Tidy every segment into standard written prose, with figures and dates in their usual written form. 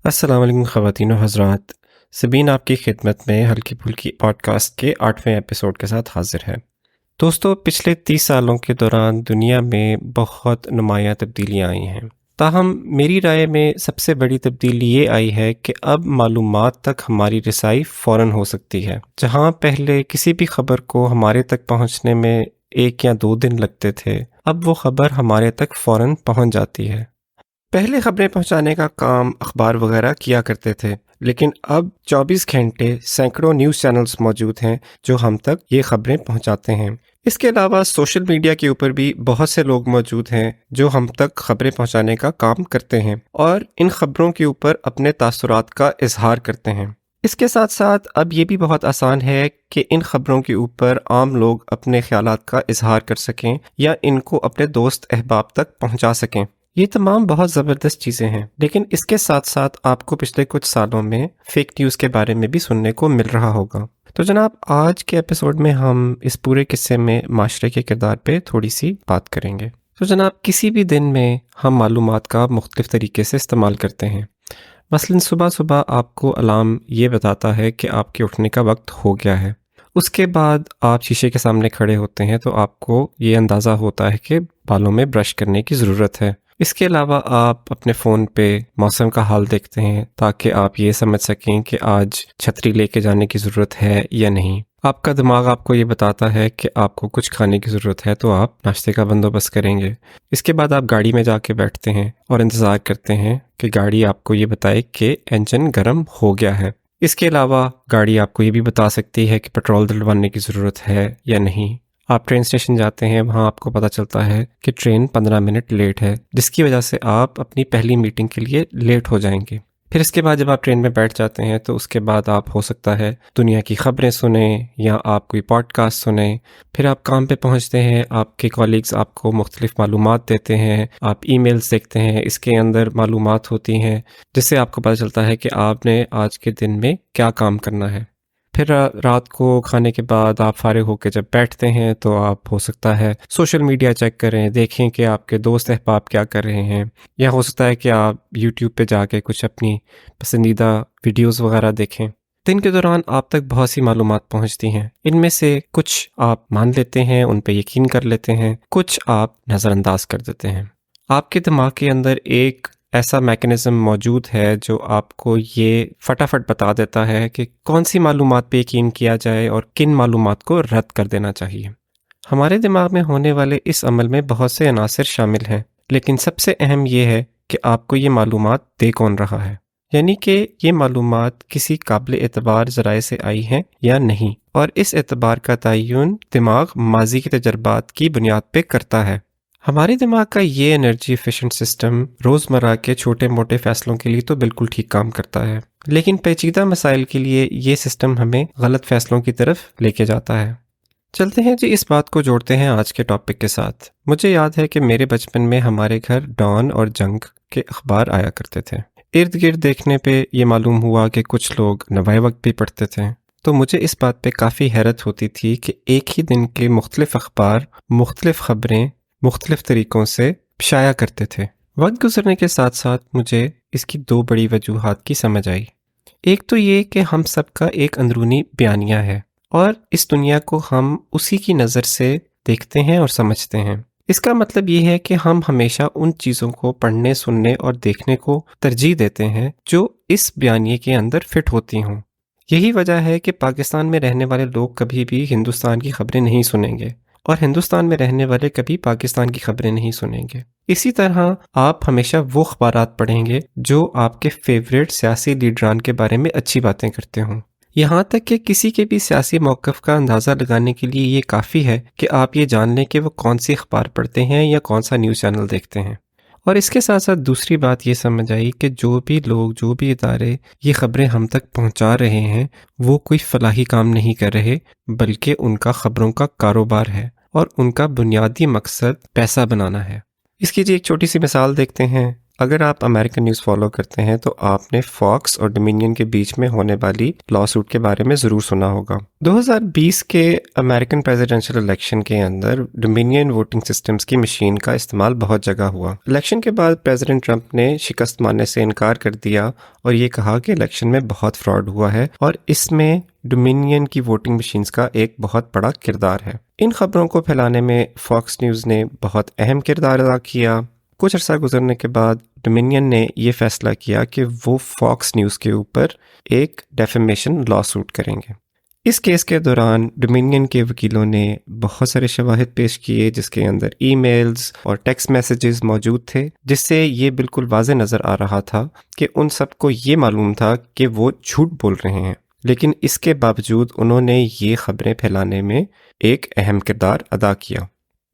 السلام علیکم خواتین و حضرات، سبین آپ کی خدمت میں ہلکی پھلکی پوڈ کاسٹ کے 8ویں ایپیسوڈ کے ساتھ حاضر ہے۔ دوستو، پچھلے 30 سالوں کے دوران دنیا میں بہت نمایاں تبدیلیاں آئی ہیں، تاہم میری رائے میں سب سے بڑی تبدیلی یہ آئی ہے کہ اب معلومات تک ہماری رسائی فوراً ہو سکتی ہے۔ جہاں پہلے کسی بھی خبر کو ہمارے تک پہنچنے میں 1 یا 2 دن لگتے تھے، اب وہ خبر ہمارے تک فوراً پہنچ جاتی ہے۔ پہلے خبریں پہنچانے کا کام اخبار وغیرہ کیا کرتے تھے، لیکن اب 24 گھنٹے سینکڑوں نیوز چینلز موجود ہیں جو ہم تک یہ خبریں پہنچاتے ہیں۔ اس کے علاوہ سوشل میڈیا کے اوپر بھی بہت سے لوگ موجود ہیں جو ہم تک خبریں پہنچانے کا کام کرتے ہیں اور ان خبروں کے اوپر اپنے تاثرات کا اظہار کرتے ہیں۔ اس کے ساتھ ساتھ اب یہ بھی بہت آسان ہے کہ ان خبروں کے اوپر عام لوگ اپنے خیالات کا اظہار کر سکیں یا ان کو اپنے دوست احباب تک پہنچا سکیں۔ یہ تمام بہت زبردست چیزیں ہیں، لیکن اس کے ساتھ ساتھ آپ کو پچھلے کچھ سالوں میں فیک نیوز کے بارے میں بھی سننے کو مل رہا ہوگا۔ تو جناب، آج کے ایپیسوڈ میں ہم اس پورے قصے میں معاشرے کے کردار پہ تھوڑی سی بات کریں گے۔ تو جناب، کسی بھی دن میں ہم معلومات کا مختلف طریقے سے استعمال کرتے ہیں۔ مثلاً صبح صبح آپ کو الارم یہ بتاتا ہے کہ آپ کے اٹھنے کا وقت ہو گیا ہے۔ اس کے بعد آپ شیشے کے سامنے کھڑے ہوتے ہیں تو آپ کو یہ اندازہ ہوتا ہے کہ بالوں میں برش کرنے کی ضرورت ہے۔ اس کے علاوہ آپ اپنے فون پہ موسم کا حال دیکھتے ہیں تاکہ آپ یہ سمجھ سکیں کہ آج چھتری لے کے جانے کی ضرورت ہے یا نہیں۔ آپ کا دماغ آپ کو یہ بتاتا ہے کہ آپ کو کچھ کھانے کی ضرورت ہے تو آپ ناشتے کا بندوبست کریں گے۔ اس کے بعد آپ گاڑی میں جا کے بیٹھتے ہیں اور انتظار کرتے ہیں کہ گاڑی آپ کو یہ بتائے کہ انجن گرم ہو گیا ہے۔ اس کے علاوہ گاڑی آپ کو یہ بھی بتا سکتی ہے کہ پیٹرول ڈلوانے کی ضرورت ہے یا نہیں۔ آپ ٹرین اسٹیشن جاتے ہیں، وہاں آپ کو پتہ چلتا ہے کہ ٹرین 15 منٹ لیٹ ہے، جس کی وجہ سے آپ اپنی پہلی میٹنگ کے لیے لیٹ ہو جائیں گے۔ پھر اس کے بعد جب آپ ٹرین میں بیٹھ جاتے ہیں تو اس کے بعد آپ ہو سکتا ہے دنیا کی خبریں سنیں یا آپ کوئی پوڈ کاسٹ سنیں۔ پھر آپ کام پہ پہنچتے ہیں، آپ کے کالیگز آپ کو مختلف معلومات دیتے ہیں، آپ ای میلز دیکھتے ہیں، اس کے اندر معلومات ہوتی ہیں جس سے آپ کو پتہ چلتا ہے کہ آپ نے آج کے دن میں کیا کام کرنا ہے۔ پھر رات کو کھانے کے بعد آپ فارغ ہو کے جب بیٹھتے ہیں تو آپ ہو سکتا ہے سوشل میڈیا چیک کریں، دیکھیں کہ آپ کے دوست احباب کیا کر رہے ہیں، یا ہو سکتا ہے کہ آپ یوٹیوب پہ جا کے کچھ اپنی پسندیدہ ویڈیوز وغیرہ دیکھیں۔ دن کے دوران آپ تک بہت سی معلومات پہنچتی ہیں، ان میں سے کچھ آپ مان لیتے ہیں، ان پہ یقین کر لیتے ہیں، کچھ آپ نظر انداز کر دیتے ہیں۔ آپ کے دماغ کے اندر ایک ایسا میکنزم موجود ہے جو آپ کو یہ فٹافٹ بتا دیتا ہے کہ کون سی معلومات پہ یقین کیا جائے اور کن معلومات کو رد کر دینا چاہیے۔ ہمارے دماغ میں ہونے والے اس عمل میں بہت سے عناصر شامل ہیں، لیکن سب سے اہم یہ ہے کہ آپ کو یہ معلومات دے کون رہا ہے، یعنی کہ یہ معلومات کسی قابل اعتبار ذرائع سے آئی ہیں یا نہیں، اور اس اعتبار کا تعین دماغ ماضی کے تجربات کی بنیاد پہ کرتا ہے۔ ہمارے دماغ کا یہ انرجی ایفیشنٹ سسٹم روزمرہ کے چھوٹے موٹے فیصلوں کے لیے تو بالکل ٹھیک کام کرتا ہے، لیکن پیچیدہ مسائل کے لیے یہ سسٹم ہمیں غلط فیصلوں کی طرف لے کے جاتا ہے۔ چلتے ہیں جی، اس بات کو جوڑتے ہیں آج کے ٹاپک کے ساتھ۔ مجھے یاد ہے کہ میرے بچپن میں ہمارے گھر ڈان اور جنگ کے اخبار آیا کرتے تھے۔ ارد گرد دیکھنے پہ یہ معلوم ہوا کہ کچھ لوگ نوائے وقت بھی پڑھتے تھے، تو مجھے اس بات پہ کافی حیرت ہوتی تھی کہ ایک ہی دن کے مختلف اخبار مختلف خبریں مختلف طریقوں سے شائع کرتے تھے۔ وقت گزرنے کے ساتھ ساتھ مجھے اس کی 2 بڑی وجوہات کی سمجھ آئی۔ ایک تو یہ کہ ہم سب کا ایک اندرونی بیانیہ ہے اور اس دنیا کو ہم اسی کی نظر سے دیکھتے ہیں اور سمجھتے ہیں۔ اس کا مطلب یہ ہے کہ ہم ہمیشہ ان چیزوں کو پڑھنے، سننے اور دیکھنے کو ترجیح دیتے ہیں جو اس بیانیے کے اندر فٹ ہوتی ہوں۔ یہی وجہ ہے کہ پاکستان میں رہنے والے لوگ کبھی بھی ہندوستان کی خبریں نہیں سنیں گے اور ہندوستان میں رہنے والے کبھی پاکستان کی خبریں نہیں سنیں گے۔ اسی طرح آپ ہمیشہ وہ اخبارات پڑھیں گے جو آپ کے فیوریٹ سیاسی لیڈران کے بارے میں اچھی باتیں کرتے ہوں۔ یہاں تک کہ کسی کے بھی سیاسی موقف کا اندازہ لگانے کے لیے یہ کافی ہے کہ آپ یہ جان لیں کہ وہ کون سی اخبار پڑھتے ہیں یا کون سا نیوز چینل دیکھتے ہیں۔ اور اس کے ساتھ ساتھ دوسری بات یہ سمجھ آئی کہ جو بھی لوگ، جو بھی ادارے یہ خبریں ہم تک پہنچا رہے ہیں وہ کوئی فلاحی کام نہیں کر رہے، بلکہ ان کا خبروں کا کاروبار ہے اور ان کا بنیادی مقصد پیسہ بنانا ہے۔ اس کی جی ایک چھوٹی سی مثال دیکھتے ہیں۔ اگر آپ امریکن نیوز فالو کرتے ہیں تو آپ نے فاکس اور ڈومینین کے بیچ میں ہونے والی لا سوٹ کے بارے میں ضرور سنا ہوگا۔ 2020 کے امریکن پریزیڈنشل الیکشن کے اندر ڈومینین ووٹنگ سسٹمز کی مشین کا استعمال بہت جگہ ہوا۔ الیکشن کے بعد پریزیڈنٹ ٹرمپ نے شکست ماننے سے انکار کر دیا اور یہ کہا کہ الیکشن میں بہت فراڈ ہوا ہے اور اس میں ڈومینین کی ووٹنگ مشینز کا ایک بہت بڑا کردار ہے۔ ان خبروں کو پھیلانے میں فاکس نیوز نے بہت اہم کردار ادا کیا۔ کچھ عرصہ گزرنے کے بعد ڈومینین نے یہ فیصلہ کیا کہ وہ فاکس نیوز کے اوپر ایک ڈیفیمیشن لا سوٹ کریں گے۔ اس کیس کے دوران ڈومینین کے وکیلوں نے بہت سارے شواہد پیش کیے جس کے اندر ای میلز اور ٹیکسٹ میسیجز موجود تھے، جس سے یہ بالکل واضح نظر آ رہا تھا کہ ان سب کو یہ معلوم تھا کہ وہ جھوٹ بول رہے ہیں، لیکن اس کے باوجود انہوں نے یہ خبریں پھیلانے میں ایک اہم کردار ادا کیا۔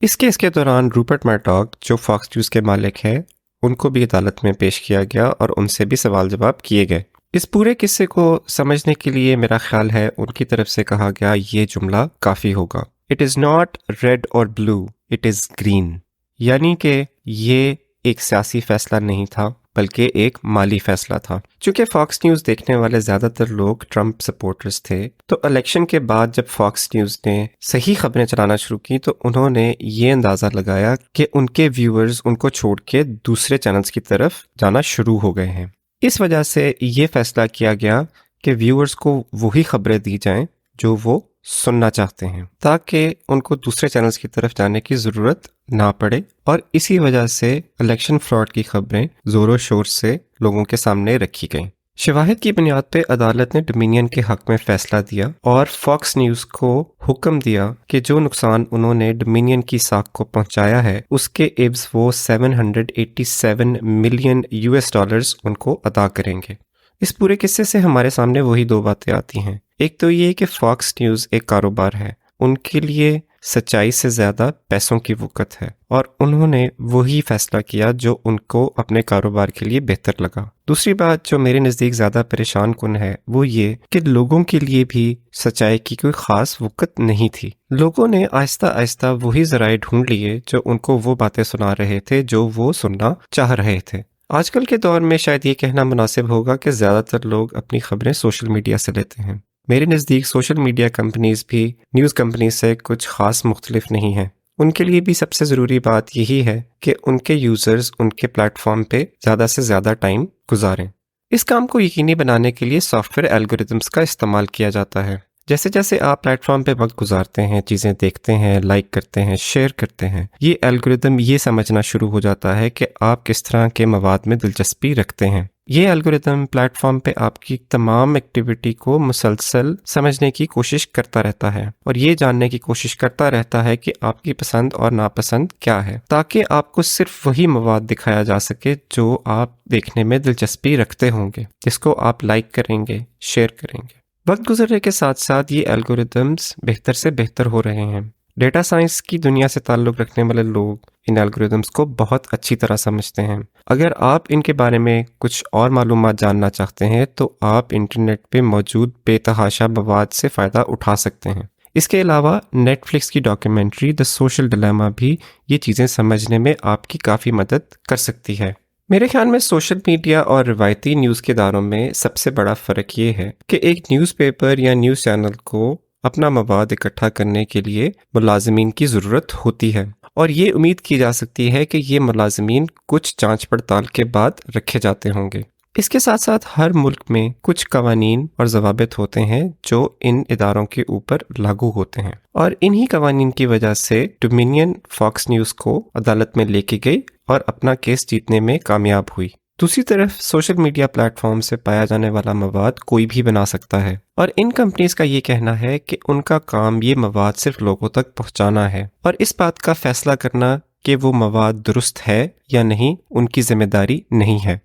اس کیس کے دوران روپرٹ مرڈاک جو فاکس نیوز کے مالک ہے ان کو بھی عدالت میں پیش کیا گیا اور ان سے بھی سوال جواب کیے گئے۔ اس پورے قصے کو سمجھنے کے لیے میرا خیال ہے ان کی طرف سے کہا گیا یہ جملہ کافی ہوگا، اٹ از ناٹ ریڈ اور بلو اٹ از گرین، یعنی کہ یہ ایک سیاسی فیصلہ نہیں تھا بلکہ ایک مالی فیصلہ تھا۔ چونکہ فاکس نیوز دیکھنے والے زیادہ تر لوگ ٹرمپ سپورٹرز تھے، تو الیکشن کے بعد جب فاکس نیوز نے صحیح خبریں چلانا شروع کی تو انہوں نے یہ اندازہ لگایا کہ ان کے ویورز ان کو چھوڑ کے دوسرے چینلز کی طرف جانا شروع ہو گئے ہیں۔ اس وجہ سے یہ فیصلہ کیا گیا کہ ویورز کو وہی خبریں دی جائیں جو وہ سننا چاہتے ہیں تاکہ ان کو دوسرے چینلز کی طرف جانے کی ضرورت نہ پڑے، اور اسی وجہ سے الیکشن فراڈ کی خبریں زور و شور سے لوگوں کے سامنے رکھی گئیں۔ شواہد کی بنیاد پہ عدالت نے ڈومینین کے حق میں فیصلہ دیا اور فاکس نیوز کو حکم دیا کہ جو نقصان انہوں نے ڈومینین کی ساکھ کو پہنچایا ہے اس کے عوض وہ $787 ملین ان کو ادا کریں گے۔ اس پورے قصے سے ہمارے سامنے وہی دو باتیں آتی ہیں، ایک تو یہ کہ فاکس نیوز ایک کاروبار ہے، ان کے لیے سچائی سے زیادہ پیسوں کی وقت ہے اور انہوں نے وہی فیصلہ کیا جو ان کو اپنے کاروبار کے لیے بہتر لگا۔ دوسری بات جو میرے نزدیک زیادہ پریشان کن ہے وہ یہ کہ لوگوں کے لیے بھی سچائی کی کوئی خاص وقت نہیں تھی۔ لوگوں نے آہستہ آہستہ وہی ذرائع ڈھونڈ لیے جو ان کو وہ باتیں سنا رہے تھے جو وہ سننا چاہ رہے تھے۔ آج کل کے دور میں شاید یہ کہنا مناسب ہوگا کہ زیادہ تر لوگ اپنی خبریں سوشل میڈیا سے لیتے ہیں۔ میرے نزدیک سوشل میڈیا کمپنیز بھی نیوز کمپنیز سے کچھ خاص مختلف نہیں ہیں۔ ان کے لیے بھی سب سے ضروری بات یہی ہے کہ ان کے یوزرز ان کے پلیٹ فارم پہ زیادہ سے زیادہ ٹائم گزاریں۔ اس کام کو یقینی بنانے کے لیے سافٹ ویئر الگورتھمز کا استعمال کیا جاتا ہے۔ جیسے جیسے آپ پلیٹ فارم پہ وقت گزارتے ہیں، چیزیں دیکھتے ہیں، لائک کرتے ہیں، شیئر کرتے ہیں، یہ الگورتھم یہ سمجھنا شروع ہو جاتا ہے کہ آپ کس طرح کے مواد میں دلچسپی رکھتے ہیں۔ یہ الگورتھم پلیٹ فارم پہ آپ کی تمام ایکٹیویٹی کو مسلسل سمجھنے کی کوشش کرتا رہتا ہے اور یہ جاننے کی کوشش کرتا رہتا ہے کہ آپ کی پسند اور ناپسند کیا ہے، تاکہ آپ کو صرف وہی مواد دکھایا جا سکے جو آپ دیکھنے میں دلچسپی رکھتے ہوں گے، جس کو آپ لائک کریں گے، شیئر کریں گے۔ وقت گزرنے کے ساتھ ساتھ یہ الگورتھمز بہتر سے بہتر ہو رہے ہیں۔ ڈیٹا سائنس کی دنیا سے تعلق رکھنے والے لوگ ان الگورتھمز کو بہت اچھی طرح سمجھتے ہیں۔ اگر آپ ان کے بارے میں کچھ اور معلومات جاننا چاہتے ہیں تو آپ انٹرنیٹ پہ موجود بے تحاشا مواد سے فائدہ اٹھا سکتے ہیں۔ اس کے علاوہ نیٹ فلکس کی ڈاکیومنٹری دی سوشل ڈیلیما بھی یہ چیزیں سمجھنے میں آپ کی کافی مدد کر سکتی ہے۔ میرے خیال میں سوشل میڈیا اور روایتی نیوز کے اداروں میں سب سے بڑا فرق یہ ہے کہ ایک نیوز پیپر یا نیوز چینل کو اپنا مواد اکٹھا کرنے کے لیے ملازمین کی ضرورت ہوتی ہے، اور یہ امید کی جا سکتی ہے کہ یہ ملازمین کچھ جانچ پڑتال کے بعد رکھے جاتے ہوں گے۔ اس کے ساتھ ساتھ ہر ملک میں کچھ قوانین اور ضوابط ہوتے ہیں جو ان اداروں کے اوپر لاگو ہوتے ہیں، اور انہی قوانین کی وجہ سے ڈومینین فاکس نیوز کو عدالت میں لے کے گئی اور اپنا کیس جیتنے میں کامیاب ہوئی۔ دوسری طرف سوشل میڈیا پلیٹ فارم سے پایا جانے والا مواد کوئی بھی بنا سکتا ہے، اور ان کمپنیز کا یہ کہنا ہے کہ ان کا کام یہ مواد صرف لوگوں تک پہنچانا ہے، اور اس بات کا فیصلہ کرنا کہ وہ مواد درست ہے یا نہیں ان کی ذمہ داری نہیں ہے۔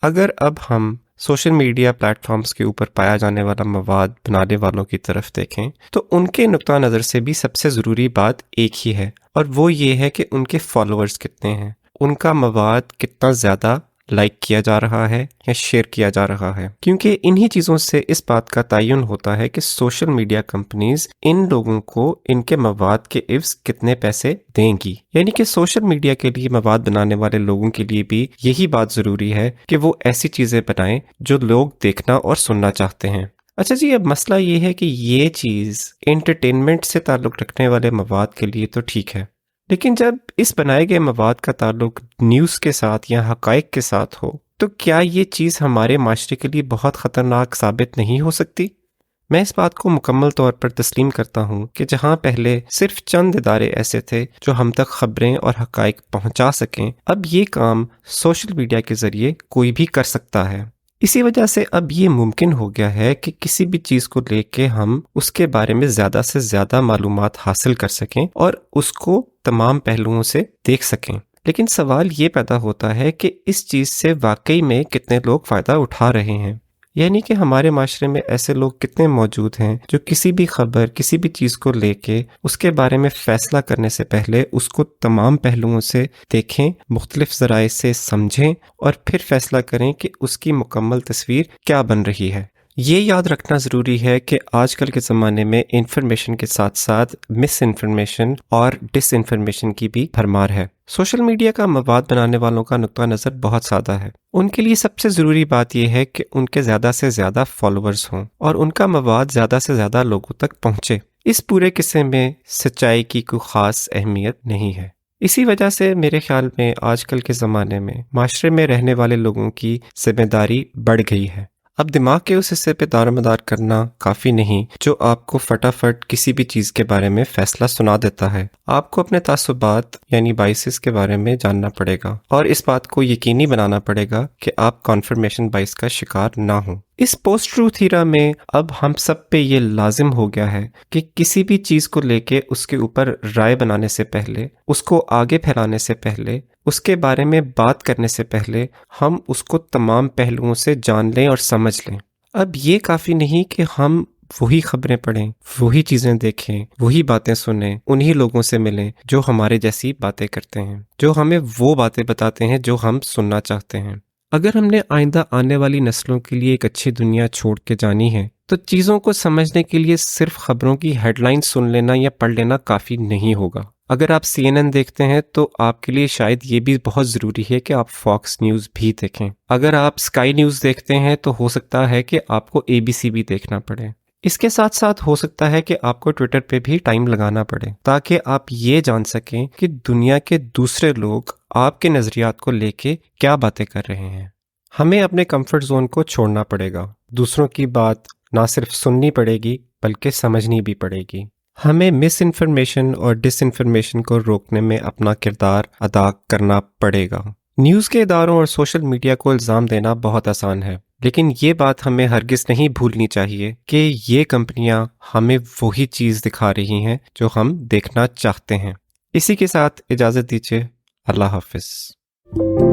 اگر اب ہم سوشل میڈیا پلیٹ فارمز کے اوپر پایا جانے والا مواد بنانے والوں کی طرف دیکھیں تو ان کے نقطہ نظر سے بھی سب سے ضروری بات ایک ہی ہے، اور وہ یہ ہے کہ ان کے فالوورز کتنے ہیں، ان کا مواد کتنا زیادہ لائک کیا جا رہا ہے یا شیئر کیا جا رہا ہے، کیونکہ انہی چیزوں سے اس بات کا تعین ہوتا ہے کہ سوشل میڈیا کمپنیز ان لوگوں کو ان کے مواد کے عوض کتنے پیسے دیں گی۔ یعنی کہ سوشل میڈیا کے لیے مواد بنانے والے لوگوں کے لیے بھی یہی بات ضروری ہے کہ وہ ایسی چیزیں بنائیں جو لوگ دیکھنا اور سننا چاہتے ہیں۔ اچھا جی، اب مسئلہ یہ ہے کہ یہ چیز انٹرٹینمنٹ سے تعلق رکھنے والے مواد کے لیے تو ٹھیک ہے، لیکن جب اس بنائے گئے مواد کا تعلق نیوز کے ساتھ یا حقائق کے ساتھ ہو تو کیا یہ چیز ہمارے معاشرے کے لیے بہت خطرناک ثابت نہیں ہو سکتی؟ میں اس بات کو مکمل طور پر تسلیم کرتا ہوں کہ جہاں پہلے صرف چند ادارے ایسے تھے جو ہم تک خبریں اور حقائق پہنچا سکیں، اب یہ کام سوشل میڈیا کے ذریعے کوئی بھی کر سکتا ہے۔ اسی وجہ سے اب یہ ممکن ہو گیا ہے کہ کسی بھی چیز کو لے کے ہم اس کے بارے میں زیادہ سے زیادہ معلومات حاصل کر سکیں اور اس کو تمام پہلوؤں سے دیکھ سکیں۔ لیکن سوال یہ پیدا ہوتا ہے کہ اس چیز سے واقعی میں کتنے لوگ فائدہ اٹھا رہے ہیں، یعنی کہ ہمارے معاشرے میں ایسے لوگ کتنے موجود ہیں جو کسی بھی خبر، کسی بھی چیز کو لے کے اس کے بارے میں فیصلہ کرنے سے پہلے اس کو تمام پہلوؤں سے دیکھیں، مختلف ذرائع سے سمجھیں اور پھر فیصلہ کریں کہ اس کی مکمل تصویر کیا بن رہی ہے۔ یہ یاد رکھنا ضروری ہے کہ آج کل کے زمانے میں انفارمیشن کے ساتھ ساتھ مس انفارمیشن اور ڈس انفارمیشن کی بھی بھرمار ہے۔ سوشل میڈیا کا مواد بنانے والوں کا نقطہ نظر بہت سادہ ہے۔ ان کے لیے سب سے ضروری بات یہ ہے کہ ان کے زیادہ سے زیادہ فالوورز ہوں اور ان کا مواد زیادہ سے زیادہ لوگوں تک پہنچے۔ اس پورے قصے میں سچائی کی کوئی خاص اہمیت نہیں ہے۔ اسی وجہ سے میرے خیال میں آج کل کے زمانے میں معاشرے میں رہنے والے لوگوں کی ذمہ داری بڑھ گئی ہے۔ اب دماغ کے اس حصے پہ دار مدار کرنا کافی نہیں جو آپ کو فٹافٹ کسی بھی چیز کے بارے میں فیصلہ سنا دیتا ہے۔ آپ کو اپنے تعصبات یعنی بائسز کے بارے میں جاننا پڑے گا اور اس بات کو یقینی بنانا پڑے گا کہ آپ کنفرمیشن بائس کا شکار نہ ہوں۔ اس پوسٹ ٹروتھ ایرا میں اب ہم سب پہ یہ لازم ہو گیا ہے کہ کسی بھی چیز کو لے کے اس کے اوپر رائے بنانے سے پہلے، اس کو آگے پھیلانے سے پہلے، اس کے بارے میں بات کرنے سے پہلے ہم اس کو تمام پہلوؤں سے جان لیں اور سمجھ لیں۔ اب یہ کافی نہیں کہ ہم وہی خبریں پڑھیں، وہی چیزیں دیکھیں، وہی باتیں سنیں، انہی لوگوں سے ملیں جو ہمارے جیسی باتیں کرتے ہیں، جو ہمیں وہ باتیں بتاتے ہیں جو ہم سننا چاہتے ہیں۔ اگر ہم نے آئندہ آنے والی نسلوں کے لیے ایک اچھی دنیا چھوڑ کے جانی ہے تو چیزوں کو سمجھنے کے لیے صرف خبروں کی ہیڈ لائن سن لینا یا پڑھ لینا کافی نہیں ہوگا۔ اگر آپ CNN دیکھتے ہیں تو آپ کے لیے شاید یہ بھی بہت ضروری ہے کہ آپ فاکس نیوز بھی دیکھیں۔ اگر آپ اسکائی نیوز دیکھتے ہیں تو ہو سکتا ہے کہ آپ کو ABC بھی دیکھنا پڑے۔ اس کے ساتھ ساتھ ہو سکتا ہے کہ آپ کو ٹویٹر پہ بھی ٹائم لگانا پڑے تاکہ آپ یہ جان سکیں کہ دنیا کے دوسرے لوگ آپ کے نظریات کو لے کے کیا باتیں کر رہے ہیں۔ ہمیں اپنے کمفرٹ زون کو چھوڑنا پڑے گا، دوسروں کی بات نہ صرف سننی پڑے گی بلکہ سمجھنی بھی پڑے گی۔ ہمیں مس انفارمیشن اور ڈس انفارمیشن کو روکنے میں اپنا کردار ادا کرنا پڑے گا۔ نیوز کے اداروں اور سوشل میڈیا کو الزام دینا بہت آسان ہے، لیکن یہ بات ہمیں ہرگز نہیں بھولنی چاہیے کہ یہ کمپنیاں ہمیں وہی چیز دکھا رہی ہیں جو ہم دیکھنا چاہتے ہیں۔ اسی کے ساتھ اجازت دیجیے، اللہ حافظ۔